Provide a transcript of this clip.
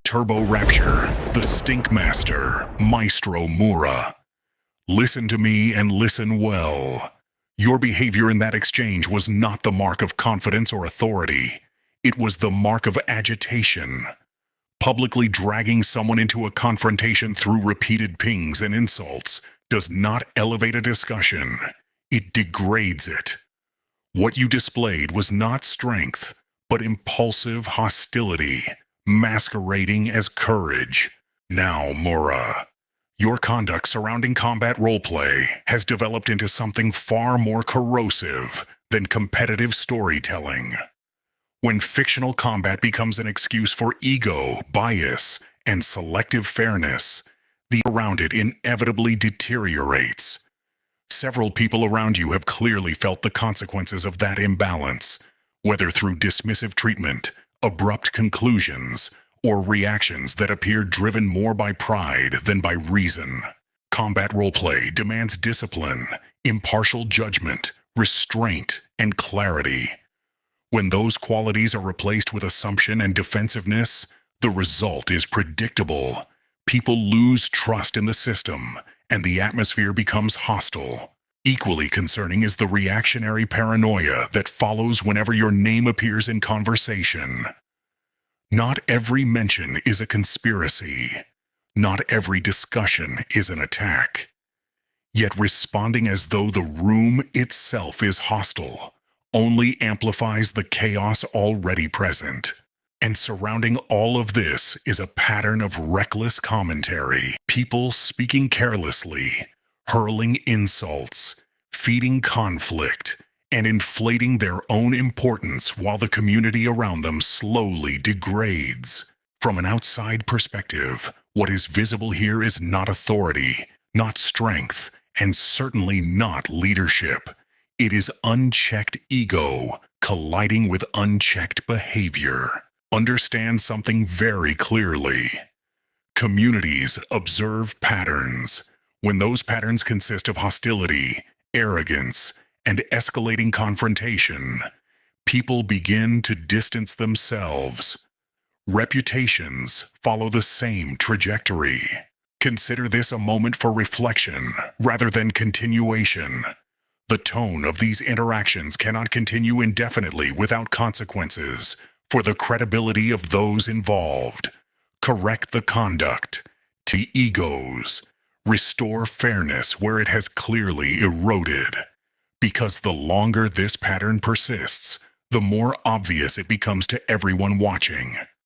Turbo Rapture, the Stink Master, Maestro Mura. Listen to me and listen well. Your behavior in that exchange was not the mark of confidence or authority. It was the mark of agitation. Publicly dragging someone into a confrontation through repeated pings and insults does not elevate a discussion. It degrades it. What you displayed was not strength, but impulsive hostility, masquerading as courage. Now, Mura, your conduct surrounding combat roleplay has developed into something far more corrosive than competitive storytelling. When fictional combat becomes an excuse for ego, bias, and selective fairness, the around it inevitably deteriorates. Several people around you have clearly felt the consequences of that imbalance, whether through dismissive treatment, abrupt conclusions, or reactions that appear driven more by pride than by reason. Combat roleplay demands discipline, impartial judgment, restraint, and clarity. When those qualities are replaced with assumption and defensiveness, the result is predictable. People lose trust in the system, and the atmosphere becomes hostile. Equally concerning is the reactionary paranoia that follows whenever your name appears in conversation. Not every mention is a conspiracy. Not every discussion is an attack. Yet responding as though the room itself is hostile only amplifies the chaos already present. And surrounding all of this is a pattern of reckless commentary. People speaking carelessly, hurling insults, feeding conflict, and inflating their own importance while the community around them slowly degrades. From an outside perspective, what is visible here is not authority, not strength, and certainly not leadership. It is unchecked ego colliding with unchecked behavior. Understand something very clearly. Communities observe patterns. When those patterns consist of hostility, arrogance, and escalating confrontation, people begin to distance themselves. Reputations follow the same trajectory. Consider this a moment for reflection rather than continuation. The tone of these interactions cannot continue indefinitely without consequences for the credibility of those involved. Correct the conduct, the egos, restore fairness where it has clearly eroded. Because the longer this pattern persists, the more obvious it becomes to everyone watching.